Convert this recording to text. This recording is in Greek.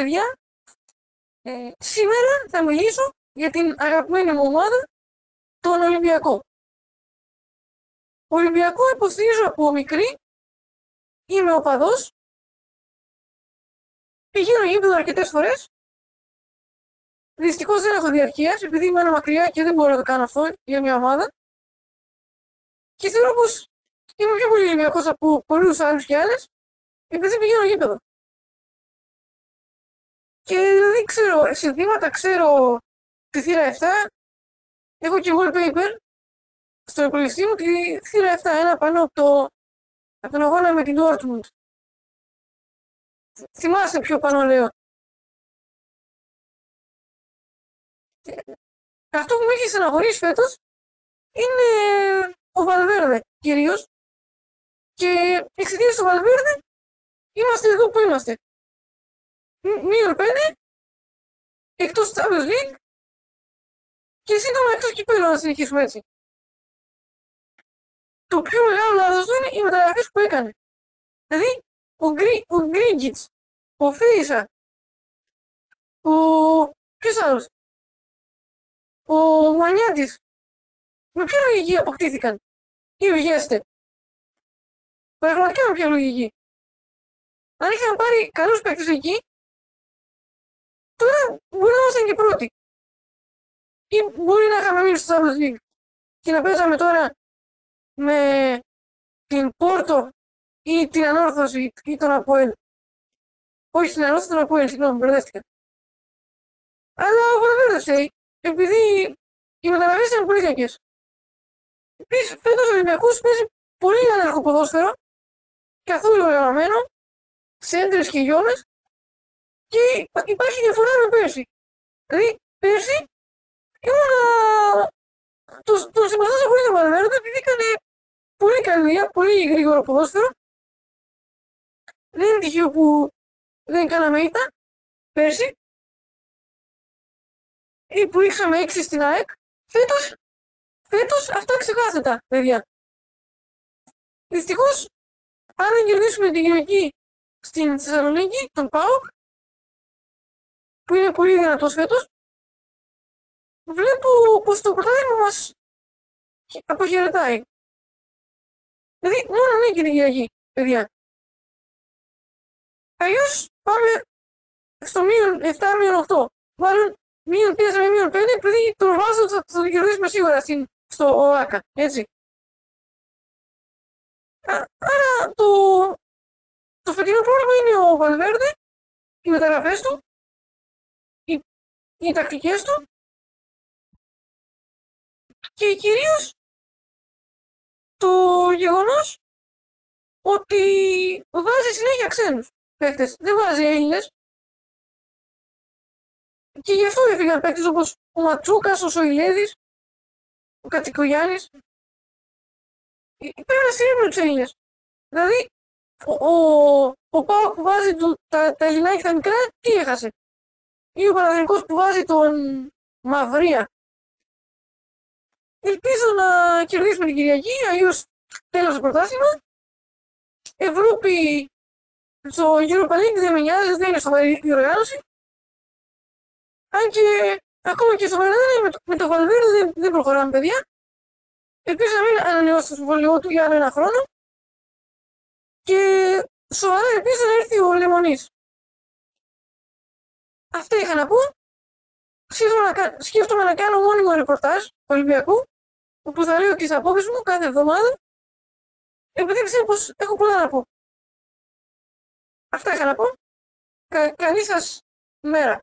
παιδιά, σήμερα θα μιλήσω για την αγαπημένη μου ομάδα, τον Ολυμπιακό. Ολυμπιακό υποστηρίζω από μικρή, είμαι οπαδός, πηγαίνω γήπεδο αρκετές φορές. Δυστυχώς δεν έχω διαρκείας, επειδή είμαι μακριά και δεν μπορώ να το κάνω αυτό για μια ομάδα. Και θεωρώ πως είμαι πιο πολύ Ολυμπιακός από πολλούς άλλους και άλλες, επειδή πηγαίνω γήπεδο. Και δεν ξέρω συνθήματα, ξέρω τη θύρα 7, έχω και wallpaper στο υπολογιστή μου τη θύρα 7, ένα πάνω από τον αγώνα με την Dortmund. Θυμάστε πιο πάνω λέω. Αυτό που με έχει στεναχωρήσει φέτος είναι ο Βαλβέρδε κυρίως. Και εξαιτίας του Βαλβέρδε είμαστε εδώ που είμαστε. Μείον 5, εκτός Champions League και σύντομα εκτός κυπέλλου να συνεχίσουμε έτσι. Το πιο μεγάλο λάθος του είναι οι μεταγραφές που έκανε. Δηλαδή, ο Γκρίγκιτς, ο Φέισα, ποιος άλλος, ο Μανιάτης, με ποια λογική αποκτήθηκαν οι Βιέστε. Πραγματικά με ποια λογική. Αν είχαν πάρει καλούς παίκτες εκεί, τώρα μπορεί να ήμασταν και πρώτοι. Ή μπορεί να είχαμε μείνει στο Champions League και να παίζαμε τώρα με την Πόρτο ή την Ανόρθωση ή τον Αποέλ. Όχι την Ανόρθωση, τον Αποέλ, συγγνώμη, μπερδεύτηκα. Αλλά ο Βαλβέρδε φταίει, επειδή οι μεταγραφές ήταν πολύ κακές. Επίσης, φέτος ο Ολυμπιακός παίζει πολύ άνεργο ποδόσφαιρο, καθόλου οργανωμένο, σέντρες και γιώνες, και υπάρχει διαφορά με πέρσι. Δηλαδή, πέρσι τον συμπαθούσα πολύ τον Βαλβέρδε, επειδή έκανε πολύ καλή δουλειά, πολύ γρήγορο ποδόσφαιρο. Δεν είναι τυχαίο που δεν κάναμε ήττα πέρσι ή που είχαμε 6 στην ΑΕΚ. Φέτος αυτά ξεχάσετε, παιδιά. Δυστυχώς, αν δεν κερδίσουμε την Κυριακή στην Θεσσαλονίκη, τον ΠΑΟΚ, που είναι πολύ δυνατός φέτος, βλέπω πως το πρωτάθλημα μας αποχαιρετάει. Δηλαδή, μόνο νίκη την Κυριακή, παιδιά. Αλλιώς πάμε στο μείον 7, μείον 8. Μάλλον μείον 4 με μείον 5, επειδή τον βάζω θα το κερδίσουμε σίγουρα στο ΟΑΚΑ, έτσι. Άρα το φετινό πρόβλημα είναι ο Βαλβέρδε, οι μεταγραφές του, οι τακτικές του και κυρίως το γεγονός ότι βάζει συνέχεια ξένους παίκτες, δεν βάζει Έλληνες. Και γι' αυτό έφυγαν παίκτες όπως ο Ματσούκας, ο Σοηλέδης, ο Κατσικογιάννης. Πρέπει να στηρίζουμε τους Έλληνες. Δηλαδή, ο ΠΑΟΚ που βάζει τα Ελληνάκια και τα μικρά, τι έχασε. Ή ο Παναθηναϊκός που βάζει τον Μαυρία. Ελπίζω να κερδίσουμε την Κυριακή, αλλιώς τέλος το πρωτάθλημα. Ευρώπη στο Europa League δεν με νοιάζει, δεν είναι σοβαρή διοργάνωση. Αν και ακόμα και στο Βερολίνο με το Βαλβέρδε δεν προχωράμε, παιδιά. Ελπίζω να μην ανανεώσει το συμβόλαιό του για άλλο ένα χρόνο. Και σοβαρά ελπίζω να έρθει ο Λεμονής. Αυτά είχα να πω. Σκέφτομαι να κάνω μόνιμο ρεπορτάζ Ολυμπιακού, όπου θα λέω τις απόψεις μου κάθε εβδομάδα, επειδή πιστεύω πως έχω πολλά να πω. Αυτά είχα να πω. Καλή σας μέρα.